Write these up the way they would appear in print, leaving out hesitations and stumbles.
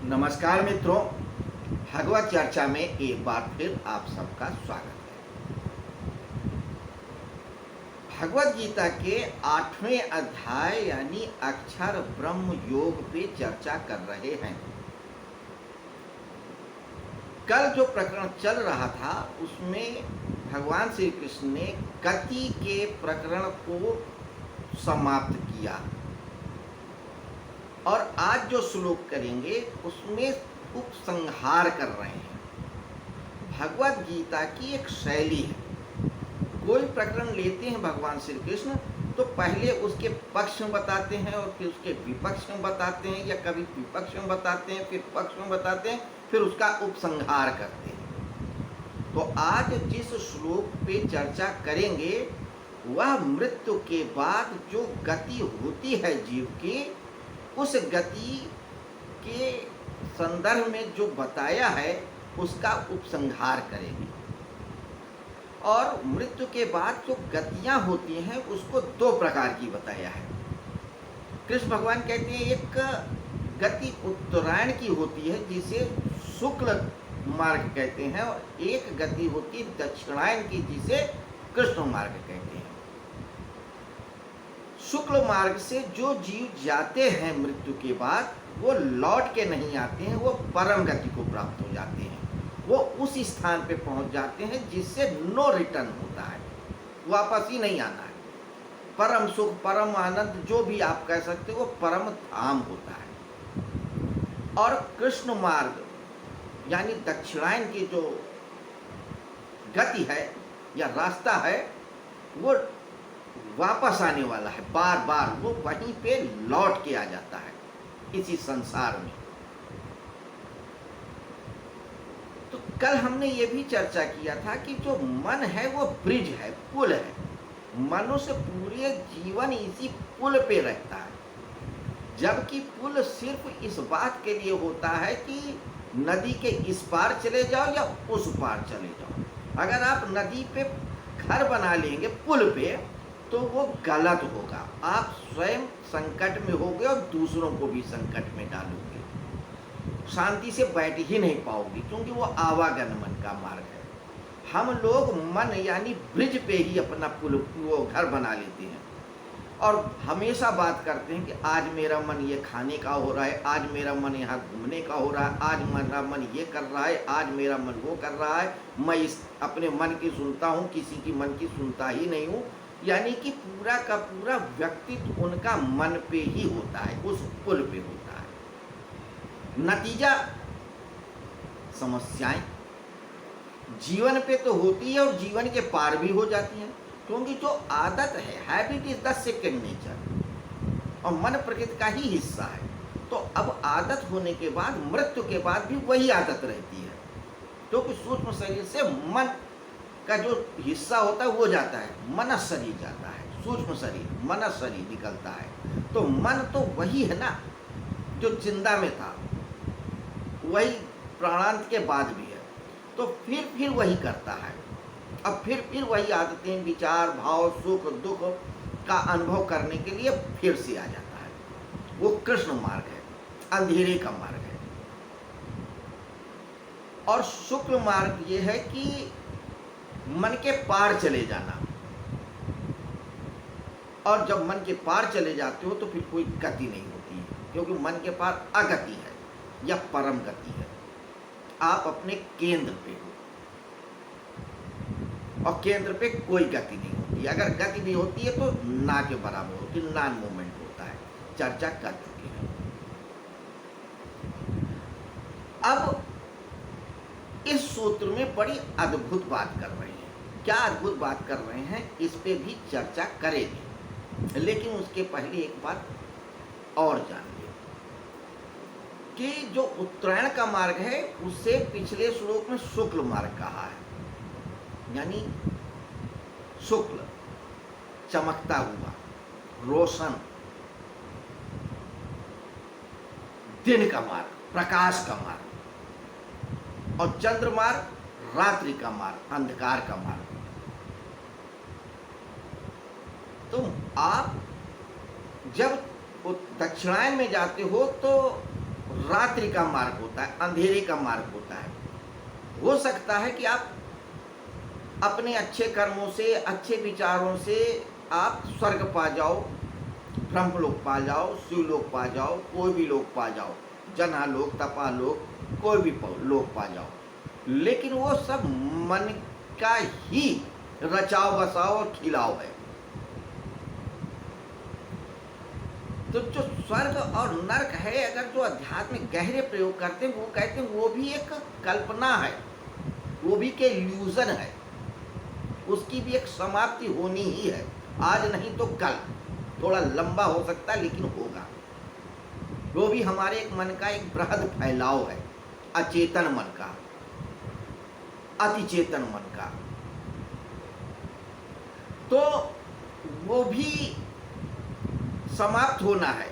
नमस्कार मित्रों, भगवत चर्चा में एक बार फिर आप सबका स्वागत है। भगवत गीता के 8वें अध्याय यानी अक्षर ब्रह्म योग पे चर्चा कर रहे हैं। कल जो प्रकरण चल रहा था उसमें भगवान श्री कृष्ण ने गति के प्रकरण को समाप्त किया और आज जो श्लोक करेंगे उसमें उपसंहार कर रहे हैं। भगवत गीता की एक शैली है, कोई प्रकरण लेते हैं भगवान श्री कृष्ण तो पहले उसके पक्ष में बताते हैं और फिर उसके विपक्ष में बताते हैं, या कभी विपक्ष में बताते हैं फिर पक्ष में बताते हैं, फिर उसका उपसंहार करते हैं। तो आज जिस श्लोक पे चर्चा करेंगे वह मृत्यु के बाद जो गति होती है जीव की, उस गति के संदर्भ में जो बताया है उसका उपसंहार करेंगे। और मृत्यु के बाद जो गतियां होती हैं उसको दो प्रकार की बताया है। कृष्ण भगवान कहते हैं एक गति उत्तरायण की होती है जिसे शुक्ल मार्ग कहते हैं, और एक गति होती है दक्षिणायन की जिसे कृष्ण मार्ग कहते हैं। शुक्ल मार्ग से जो जीव जाते हैं मृत्यु के बाद वो लौट के नहीं आते हैं, वो परम गति को प्राप्त हो जाते हैं। वो उस स्थान पे पहुंच जाते हैं जिससे नो रिटर्न होता है, वापस ही नहीं आना है। परम सुख, परम आनंद जो भी आप कह सकते हो वो परम धाम होता है। और कृष्ण मार्ग यानी दक्षिणायन की जो गति है या रास्ता है वो वापस आने वाला है, बार बार वो वहीं पे लौट के आ जाता है इसी संसार में। तो कल हमने ये भी चर्चा किया था कि जो मन है वो ब्रिज है, पुल है। मनुष्य पूरे जीवन इसी पुल पे रहता है, जबकि पुल सिर्फ इस बात के लिए होता है कि नदी के इस पार चले जाओ या उस पार चले जाओ। अगर आप नदी पे घर बना लेंगे पुल पे तो वो गलत होगा, आप स्वयं संकट में होगे और दूसरों को भी संकट में डालोगे, शांति से बैठ ही नहीं पाओगे, क्योंकि वो आवागमन का मार्ग है। हम लोग मन यानी ब्रिज पे ही अपना पुल वो घर बना लेते हैं और हमेशा बात करते हैं कि आज मेरा मन ये खाने का हो रहा है, आज मेरा मन यहाँ घूमने का हो रहा है, आज मेरा मन ये कर रहा है, आज मेरा मन वो कर रहा है, मैं इस अपने मन की सुनता हूँ, किसी की मन की सुनता ही नहीं हूँ। यानी कि पूरा का पूरा व्यक्तित्व उनका मन पे ही होता है, उस पुल पे होता है। नतीजा समस्याएं जीवन पे तो होती है और जीवन के पार भी हो जाती हैं, क्योंकि जो आदत है, habit is the second nature, और मन प्रकृति का ही हिस्सा है। तो अब आदत होने के बाद मृत्यु के बाद भी वही आदत रहती है, क्योंकि सूक्ष्म शरीर से मन का जो हिस्सा होता है वो जाता है, मनस शरीर जाता है, सूक्ष्म शरीर मनस शरीर निकलता है। तो मन तो वही है ना जो जिंदा में था, वही प्राणांत के बाद भी है, तो फिर वही करता है। अब फिर वही आदतें, विचार, भाव, सुख दुख का अनुभव करने के लिए फिर से आ जाता है। वो कृष्ण मार्ग है, अंधेरे का मार्ग है। और शुक्ल मार्ग ये है कि मन के पार चले जाना, और जब मन के पार चले जाते हो तो फिर कोई गति नहीं होती है, क्योंकि मन के पार अगति है या परम गति है। आप अपने केंद्र पे हो और केंद्र पे कोई गति नहीं होती। अगर गति भी होती है तो ना के बराबर होती, नॉन मूवमेंट होता है। चर्चा कर चुके हैं। अब इस सूत्र में बड़ी अद्भुत बात कर रहे हैं। क्या अद्भुत बात कर रहे हैं इस पे भी चर्चा करेंगे, लेकिन उसके पहले एक बात और जान लीजिए कि जो उत्तरायण का मार्ग है उसे पिछले श्लोक में शुक्ल मार्ग कहा है, यानी शुक्ल चमकता हुआ, रोशन, दिन का मार्ग, प्रकाश का मार्ग, और चंद्र मार्ग रात्रि का मार्ग, अंधकार का मार्ग। तो आप जब दक्षिणायन में जाते हो तो रात्रि का मार्ग होता है, अंधेरे का मार्ग होता है। हो सकता है कि आप अपने अच्छे कर्मों से, अच्छे विचारों से आप स्वर्ग पा जाओ, ब्रह्मलोक पा जाओ, शिवलोक पा जाओ, कोई भी लोक पा जाओ, जना लोक, तपा लोक, कोई भी लोक पा जाओ, लेकिन वो सब मन का ही रचाव बसाव और खिलाव है। तो जो स्वर्ग और नरक है, अगर जो अध्यात्म में गहरे प्रयोग करते हैं, वो कहते हैं वो भी एक कल्पना है, वो भी के इल्यूजन है, उसकी भी एक समाप्ति होनी ही है, आज नहीं तो कल। थोड़ा लंबा हो सकता है लेकिन होगा। वो भी हमारे एक मन का एक बृहद फैलाव है, अचेतन मन का, अतिचेतन मन का। तो वो भी समाप्त होना है,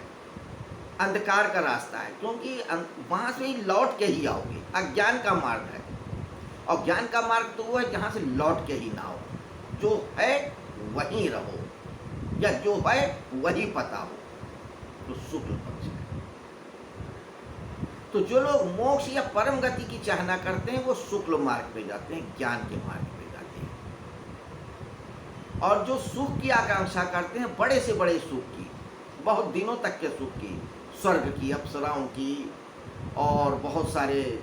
अंधकार का रास्ता है, क्योंकि वहां से ही लौट के ही आओगे। अज्ञान का मार्ग है, और ज्ञान का मार्ग तो वो है जहां से लौट के ही ना हो, जो है वहीं रहो, या जो है वही पता हो, तो शुक्ल पक्ष है। तो जो लोग मोक्ष या परम गति की चाहना करते हैं, वो शुक्ल मार्ग पे जाते हैं, ज्ञान के मार्ग पे जाते हैं। और जो सुख की आकांक्षा करते हैं, बड़े से बड़े सुख की, बहुत दिनों तक के सुख की, स्वर्ग की, अप्सराओं की, और बहुत सारे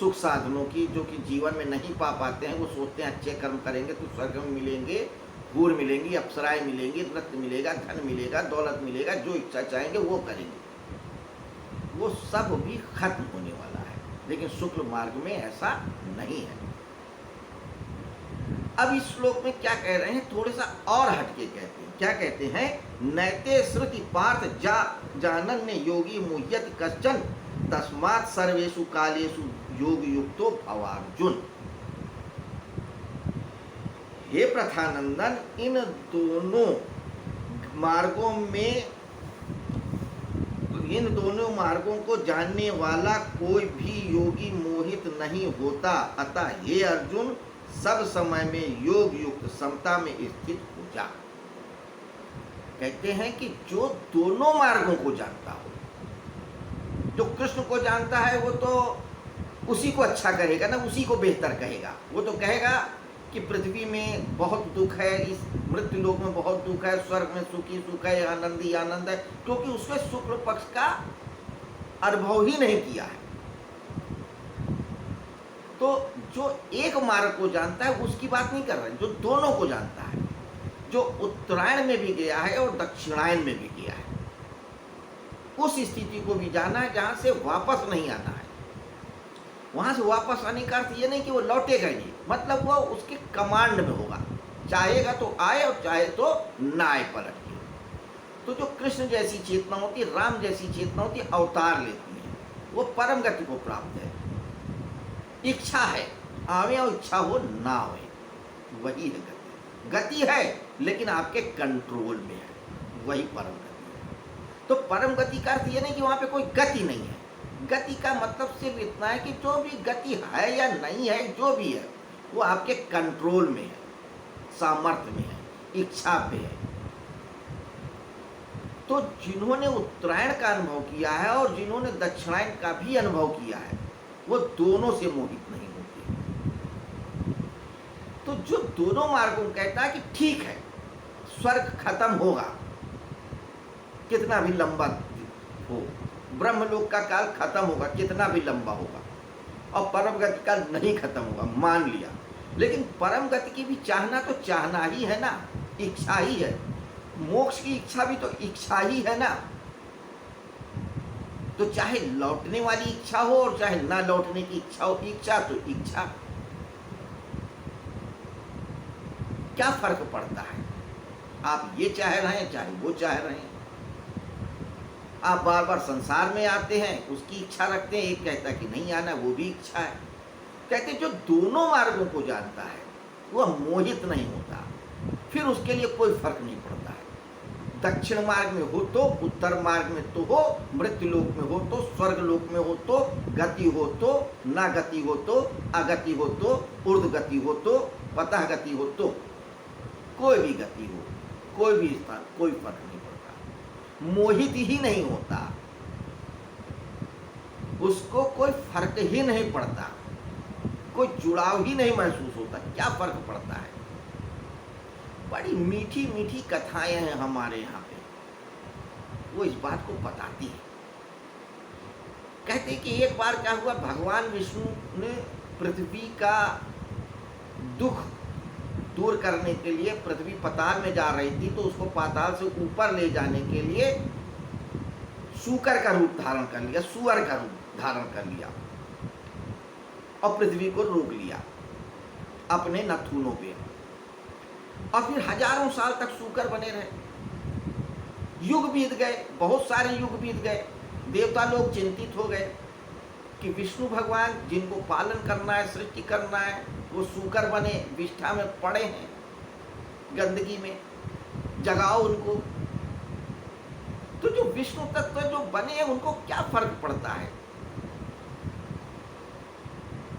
सुख साधनों की, जो कि जीवन में नहीं पा पाते हैं, वो सोचते हैं अच्छे कर्म करेंगे तो स्वर्ग में मिलेंगे, हूर मिलेंगी, अप्सराएं मिलेंगी, नृत्य मिलेगा, धन मिलेगा, दौलत मिलेगा, जो इच्छा चाहेंगे वो करेंगे। वो सब भी खत्म होने वाला है, लेकिन शुक्ल मार्ग में ऐसा नहीं है। अब इस श्लोक में क्या कह रहे हैं, थोड़ा सा और हटके कहते हैं। क्या कहते हैं, नैते श्रुति पार्थ जानन्य योगी मुह्यति कश्चन तस्मात् सर्वेषु कालेषु योग युक्तो भवार्जुन। हे प्रथानंदन, इन दोनों मार्गों को जानने वाला कोई भी योगी मोहित नहीं होता। अतः हे अर्जुन, सब समय में योग युक्त समता में स्थित हो जा। कहते हैं कि जो दोनों मार्गों को जानता हो, जो कृष्ण को जानता है, वो तो उसी को अच्छा करेगा ना, उसी को बेहतर कहेगा। वो तो कहेगा कि पृथ्वी में बहुत दुख है, इस मृत्यु लोक में बहुत दुख है, स्वर्ग में सुखी सुख है, आनंद ही आनंद है, क्योंकि उसने शुक्ल पक्ष का अनुभव ही नहीं किया है। तो जो एक मार्ग को जानता है उसकी बात नहीं कर रहे, जो दोनों को जानता है, जो उत्तरायण में भी गया है और दक्षिणायन में भी गया है, उस स्थिति को भी जाना है जहां से वापस नहीं आना है। वहां से वापस आने का अर्थ ये नहीं कि वो लौटेगा ही, मतलब वो उसके कमांड में होगा, चाहेगा तो आए और चाहे तो ना आए, पलट के। तो जो कृष्ण जैसी चेतना होती है, राम जैसी चेतना होती है, अवतार लेती है, वो परम गति को प्राप्त है। इच्छा है, आवे और इच्छा हो ना हो, वही है गति। गति है लेकिन आपके कंट्रोल में है, वही परम गति है। तो परम गति का अर्थ ये नहीं कि वहां पे कोई गति नहीं है। गति का मतलब सिर्फ इतना है कि जो भी गति है या नहीं है, जो भी है, वो आपके कंट्रोल में है, सामर्थ्य में है, इच्छा पे है। तो जिन्होंने उत्तरायण का अनुभव किया है और जिन्होंने दक्षिणायन का भी अनुभव किया है, वो दोनों से मोहित नहीं होते। तो जो दोनों मार्गों कहता है कि ठीक है, स्वर्ग खत्म होगा, कितना भी लंबा हो, ब्रह्मलोक का काल खत्म होगा, कितना भी लंबा होगा, और परम गति काल नहीं खत्म होगा, मान लिया। लेकिन परम गति की भी चाहना तो चाहना ही है ना, इच्छा ही है। मोक्ष की इच्छा भी तो इच्छा ही है ना। तो चाहे लौटने वाली इच्छा हो और चाहे ना लौटने की इच्छा हो, इच्छा तो इच्छा। क्या फर्क पड़ता है, आप ये चाह रहे हैं चाहे वो चाह रहे हैं। आप बार बार संसार में आते हैं, उसकी इच्छा रखते हैं, एक कहता है कि नहीं आना, वो भी इच्छा है। कहते जो दोनों मार्गों को जानता है वह मोहित नहीं होता, फिर उसके लिए कोई फर्क नहीं पड़ता है। दक्षिण मार्ग में हो तो, उत्तर मार्ग में तो हो, मृत्यु लोक में हो तो, स्वर्ग लोक में हो तो, गति हो तो, ना गति हो तो, अगति हो तो, ऊर्ध्व गति हो तो, पतः गति हो तो, कोई भी गति हो, कोई भी स्थान, कोई फर्क नहीं पड़ता, मोहित ही नहीं होता। उसको कोई फर्क ही नहीं पड़ता, कोई जुड़ाव ही नहीं महसूस होता। क्या फर्क पड़ता है? बड़ी मीठी मीठी कथाएं हैं हमारे यहाँ पे, वो इस बात को बताती है। कहते कि एक बार क्या हुआ, भगवान विष्णु ने पृथ्वी का दुख दूर करने के लिए, पृथ्वी पाताल में जा रही थी, तो उसको पाताल से ऊपर ले जाने के लिए सूकर का रूप धारण कर लिया, सुअर का रूप धारण कर लिया और पृथ्वी को रोक लिया अपने नथुनों पे। और फिर हजारों साल तक सूकर बने रहे। युग बीत गए, बहुत सारे युग बीत गए। देवता लोग चिंतित हो गए कि विष्णु भगवान जिनको पालन करना है, सृष्टि करना है, वो सूकर बने विष्ठा में पड़े हैं, गंदगी में, जगाओ उनको। तो जो विष्णु तत्व जो बने हैं उनको क्या फर्क पड़ता है?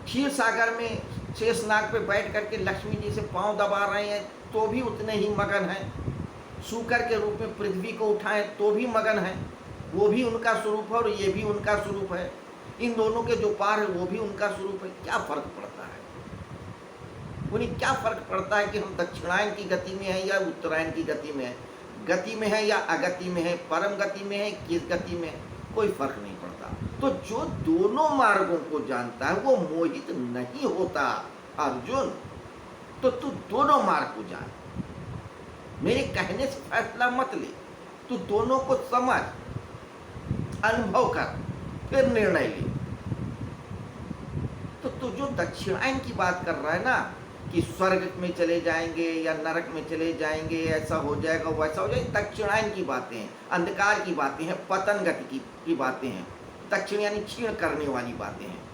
क्षीर सागर में शेषनाग पे बैठ करके लक्ष्मी जी से पांव दबा रहे हैं तो भी उतने ही मगन हैं। सूकर के रूप में पृथ्वी को उठाएं तो भी मगन है। वो भी उनका स्वरूप है और ये भी उनका स्वरूप है। इन दोनों के जो पार है वो भी उनका स्वरूप है। क्या फर्क पड़ता है? उन्हें क्या फर्क पड़ता है कि हम दक्षिणायन की गति में है या उत्तरायण की गति में है, गति में है या अगति में है, परम गति में है, किस गति में है, कोई फर्क नहीं पड़ता। तो जो दोनों मार्गों को जानता है वो मोहित नहीं होता। अर्जुन, तो तू दोनों मार्ग को जान, मेरे कहने से फैसला मत ले, तू दोनों को समझ, अनुभव कर, फिर निर्णय ले। तो तू जो दक्षिणायन की बात कर रहा है ना, कि स्वर्ग में चले जाएंगे या नरक में चले जाएंगे, ऐसा हो जाएगा वैसा हो जाएगा, दक्षिणायन की बातें हैं, अंधकार की बातें हैं, पतन गति की बातें हैं, दक्षिण यानी क्षीण करने वाली बातें हैं।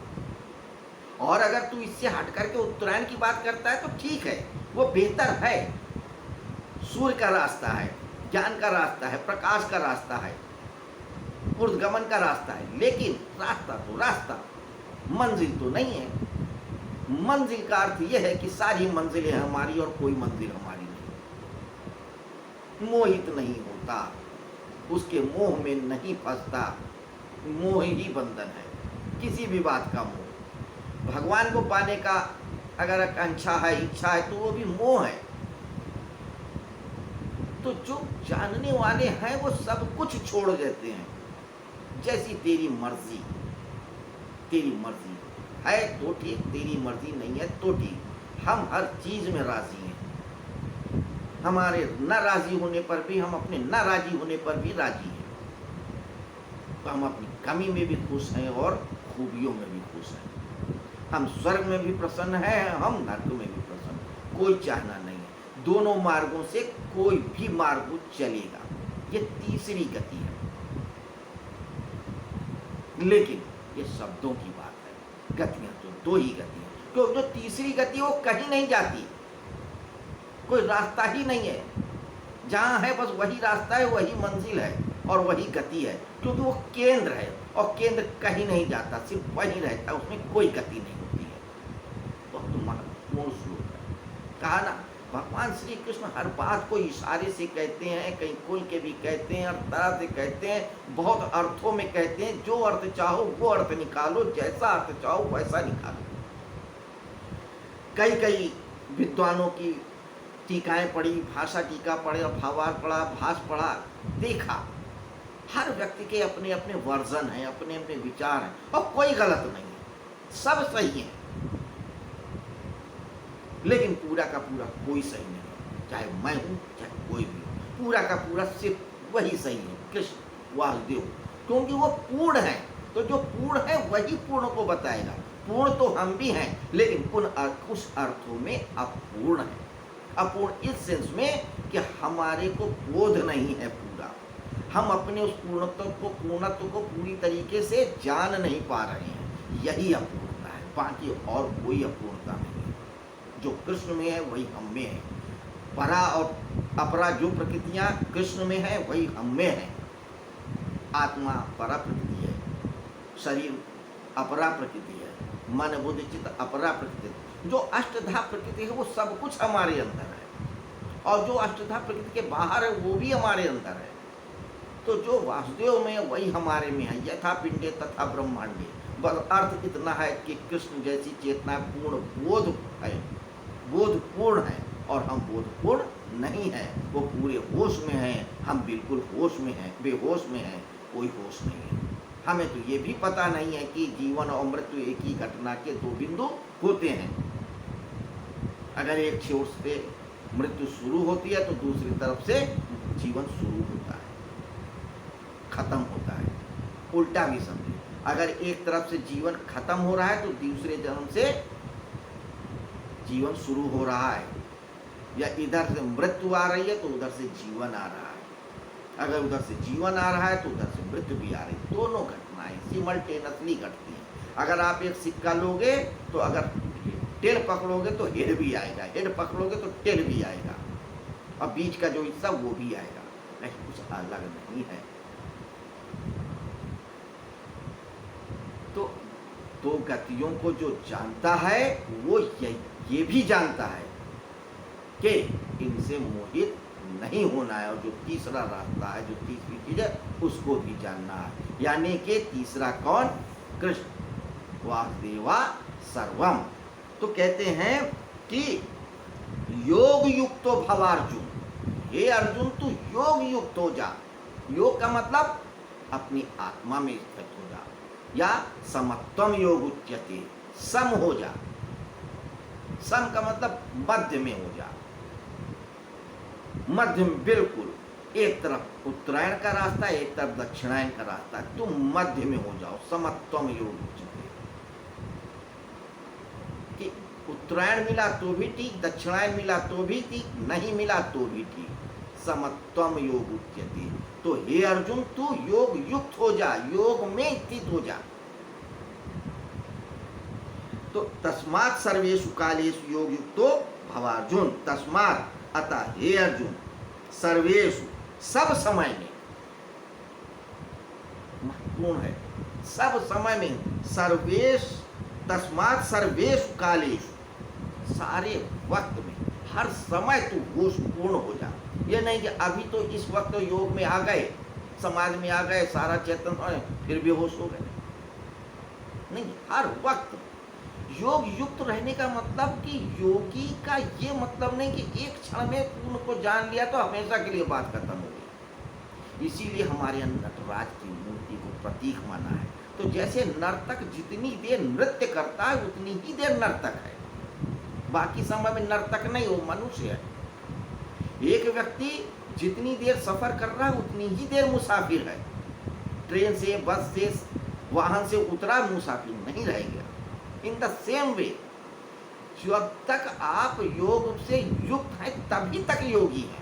और अगर तू इससे हट करके उत्तरायण की बात करता है तो ठीक है, वो बेहतर है। सूर्य का रास्ता है, ज्ञान का रास्ता है, प्रकाश का रास्ता है, ऊर्ध्वगमन का रास्ता है, लेकिन रास्ता तो रास्ता, मंजिल तो नहीं है। मंजिल का अर्थ यह है कि सारी मंजिलें हमारी और कोई मंजिल हमारी नहीं। मोहित नहीं होता, उसके मोह में नहीं फंसता। मोह ही बंधन है, किसी भी बात का मोह। भगवान को पाने का अगर आकांक्षा है, इच्छा है, तो वो भी मोह है। तो जो जानने वाले हैं वो सब कुछ छोड़ देते हैं। जैसी तेरी मर्जी, तेरी मर्जी है तो ठीक, तेरी मर्जी नहीं है तो ठीक। हम हर चीज में राजी हैं। हमारे न राजी होने पर भी, हम अपने न राजी होने पर भी राजी हैं। तो हम अपनी कमी में भी खुश हैं और खूबियों में भी खुश हैं। हम स्वर्ग में भी प्रसन्न हैं, हम नरक में भी प्रसन्न हैं। कोई चाहना नहीं है। दोनों मार्गों से कोई भी मार्ग चलेगा। ये तीसरी गति है, लेकिन ये शब्दों की बात है। गतियां तो दो ही गति हैं, क्योंकि जो तीसरी गति वो कहीं नहीं जाती, कोई रास्ता ही नहीं है। जहाँ है बस वही रास्ता है, वही मंजिल है और वही गति है, क्योंकि वो केंद्र है और केंद्र कहीं नहीं जाता, सिर्फ वही रहता है, उसमें कोई गति नहीं होती है। बहुत महत्वपूर्ण श्लोक है। कहा ना, भगवान श्री कृष्ण हर बात को इशारे से कहते हैं, कहीं खोल के भी कहते हैं, हर तरह से कहते हैं, बहुत अर्थों में कहते हैं। जो अर्थ चाहो वो अर्थ निकालो, जैसा अर्थ चाहो वैसा निकालो। कई कई विद्वानों की टीकाएं पढ़ी, भाषा टीका पढ़े, भावार्थ पढ़ा, भाष पढ़ा, देखा। हर व्यक्ति के अपने अपने वर्जन हैं, अपने अपने विचार हैं, और कोई गलत नहीं है, सब सही है। लेकिन पूरा का पूरा कोई सही नहीं है, चाहे मैं हूं चाहे कोई भी हो। पूरा का पूरा सिर्फ वही सही है, कृष्ण वासुदेव, क्योंकि वो पूर्ण है। तो जो पूर्ण है वही पूर्ण को बताएगा। पूर्ण तो हम भी हैं, लेकिन कुछ अर्थों में अपूर्ण है। अपूर्ण इस सेंस में कि हमारे को बोध नहीं है पूरा, हम अपने उस पूर्णत्व को पूरी तरीके से जान नहीं पा रहे हैं। यही अपूर्णता है, बाकी और कोई अपूर्णता नहीं है। जो कृष्ण में है वही हम में है। परा और अपरा जो प्रकृतियां कृष्ण में है वही हम में है। आत्मा परा प्रकृति है, शरीर अपरा प्रकृति है, मन बुद्धि चित्त अपरा प्रकृति है। जो अष्टधा प्रकृति है वो सब कुछ हमारे अंदर है, और जो अष्टधा प्रकृति के बाहर है वो भी हमारे अंदर है। तो जो वासुदेव में है वही हमारे में है, यथा पिंडे तथा ब्रह्मांडे। बस अर्थ इतना है कि कृष्ण जैसी चेतना पूर्ण बोध है, बोधपूर्ण है, और हम बोधपूर्ण नहीं है। वो पूरे होश में है, हम बिल्कुल होश में हैं, बेहोश में हैं, कोई होश नहीं है। हमें तो ये भी पता नहीं है कि जीवन और मृत्यु एक ही घटना के दो बिंदु होते हैं। अगर एक छोर से मृत्यु शुरू होती है तो दूसरी तरफ से जीवन शुरू होता है, खत्म होता है। उल्टा भी समझे, अगर एक तरफ से जीवन खत्म हो रहा है तो दूसरे जन्म से जीवन शुरू हो रहा है, या इधर से मृत्यु आ रही है तो उधर से जीवन आ रहा है। अगर उधर से जीवन आ रहा है तो उधर से मृत्यु भी आ रही है। दोनों घटनाएं सिमल्टेनियसली घटती हैं। अगर आप एक सिक्का लोगे तो अगर टेल पकड़ोगे तो हेड भी आएगा, हेड पकड़ोगे तो टेल भी आएगा, और बीच का जो हिस्सा वो भी आएगा, लेकिन कुछ अलग नहीं है। तो दो गतियों को जो जानता है वो ये भी जानता है कि इनसे मोहित नहीं होना है, और जो तीसरा रास्ता है, जो तीसरी चीज है, उसको भी जानना है। यानी कि तीसरा कौन? कृष्ण, वासुदेवा सर्वम। तो कहते हैं कि योग युक्तो भव अर्जुन, हे अर्जुन तू योग युक्त हो जा। योग का मतलब अपनी आत्मा में स्थित हो जा, या समत्वम योग उच्यते, सम हो जा। सम का मतलब मध्य में हो जा, मध्य में, बिल्कुल एक तरफ उत्तरायण का रास्ता, एक तरफ दक्षिणायन का रास्ता, तुम मध्य में हो जाओ। समत्वम योग उच्यते, कि उत्तरायण मिला तो भी ठीक, दक्षिणायन मिला तो भी ठीक, नहीं मिला तो भी ठीक, समत्वम योग उच्यते। तो हे अर्जुन तू योग युक्त हो जा, योग में स्थित हो जा। तो तस्मात् सर्वेषु कालेषु योग युक्तो भव अर्जुन। तस्मात्, अतः हे अर्जुन, सर्वेषु, सब समय में, महत्वपूर्ण है, सब समय में, सर्वेश, तस्मात् सर्वेषु कालेषु, सारे वक्त में, हर समय तू होशपूर्ण हो जा। ये नहीं कि अभी तो इस वक्त योग में आ गए, समाज में आ गए, सारा चेतन फिर भी होश हो गए, नहीं, हर वक्त योग युक्त रहने का मतलब कि योगी का ये मतलब नहीं कि एक क्षण में पूर्ण को जान लिया तो हमेशा के लिए बात खत्म हो गई। इसीलिए हमारे यहाँ नटराज की मूर्ति को प्रतीक माना है। तो जैसे नर्तक जितनी देर नृत्य करता है उतनी ही देर नर्तक है, बाकी समय में नर्तक नहीं, वो मनुष्य है। एक व्यक्ति जितनी देर सफर कर रहा है उतनी ही देर मुसाफिर है। ट्रेन से, बस से, वाहन से उतरा मुसाफिर नहीं रहेगा। इन द सेम वे, जब तक आप योग से युक्त हैं तभी तक योगी हैं।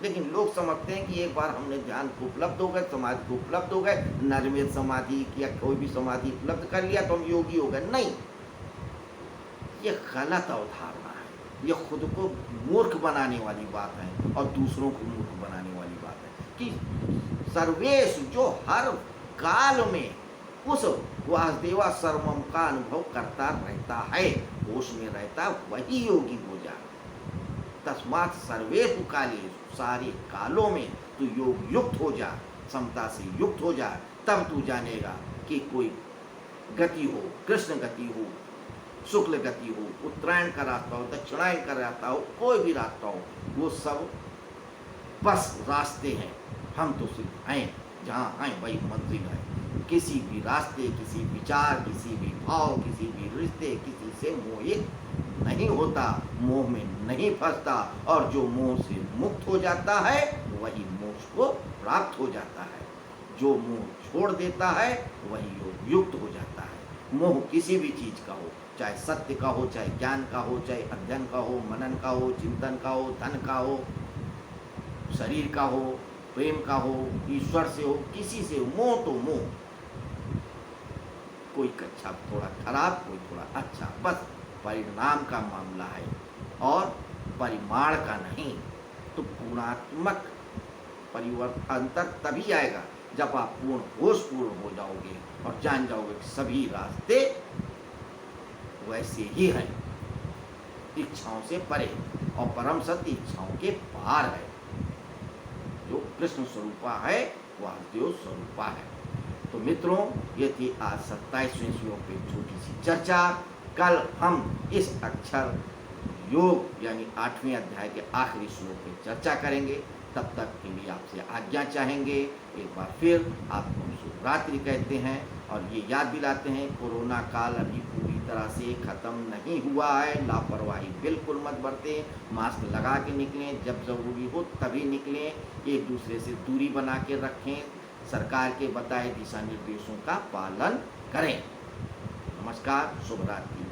लेकिन लोग समझते हैं कि एक बार हमने ध्यान को उपलब्ध हो गए, समाधि को उपलब्ध हो गए, निर्मित समाधि या कोई भी समाधि उपलब्ध कर लिया तो हम योगी हो गए। नहीं, ये गलत अवधारणा है, ये खुद को मूर्ख बनाने वाली बात है और दूसरों को मूर्ख बनाने वाली बात है। कि सर्वेश, जो हर काल में उस वासुदेवा सर्वम का अनुभव करता रहता है, होश में रहता, वही योगी हो जा। तस्मात् सर्वेषु कालेषु, सारे कालों में तू योग युक्त हो जा, समता से युक्त हो जा। तब तू जानेगा कि कोई गति हो, कृष्ण गति हो, शुक्ल गति हो, उत्तरायण का रास्ता हो, दक्षिणायन का रास्ता हो, कोई भी रास्ता हो, वो सब बस रास्ते हैं। हम तो सिर्फ हैं, जहाँ हैं वही मंजिल है। किसी भी रास्ते, किसी विचार, किसी भी भाव, किसी भी रिश्ते, किसी से मोहित नहीं होता, मोह में नहीं फंसता, और जो मोह से मुक्त हो जाता है वही मोक्ष को प्राप्त हो जाता है। जो मोह छोड़ देता है वही योग युक्त हो जाता है। मोह किसी भी चीज का हो, चाहे सत्य का हो, चाहे ज्ञान का हो, चाहे अध्ययन का हो, मनन का हो, चिंतन का हो, धन का हो, शरीर का हो, प्रेम का हो, ईश्वर से हो, किसी से हो, मोह तो मोह, कोई अच्छा थोड़ा खराब, कोई थोड़ा अच्छा, बस परिणाम का मामला है और परिमाण का नहीं। तो गुणात्मक परिवर्तन अंतर तभी आएगा जब आप पूर्ण होशपूर्ण हो जाओगे और जान जाओगे कि सभी रास्ते वैसे ही हैं, इच्छाओं से परे, और परम सत्य इच्छाओं के पार है, जो कृष्ण स्वरूपा है, वासुदेव स्वरूपा है। तो मित्रों, ये थी आज 27वें श्लोक पे छोटी सी चर्चा। कल हम इस अक्षर योग यानी 8वें अध्याय के आखिरी श्लोक पे चर्चा करेंगे। तब तक के लिए आपसे आज्ञा चाहेंगे। एक बार फिर आपको शुभ रात्रि कहते हैं और ये याद दिलाते हैं, कोरोना काल अभी पूरी तरह से ख़त्म नहीं हुआ है। लापरवाही बिल्कुल मत बरतें, मास्क लगा के निकलें, जब ज़रूरी हो तभी निकलें, एक दूसरे से दूरी बना के रखें, सरकार के बताए दिशा निर्देशों का पालन करें। नमस्कार, शुभ रात्रि।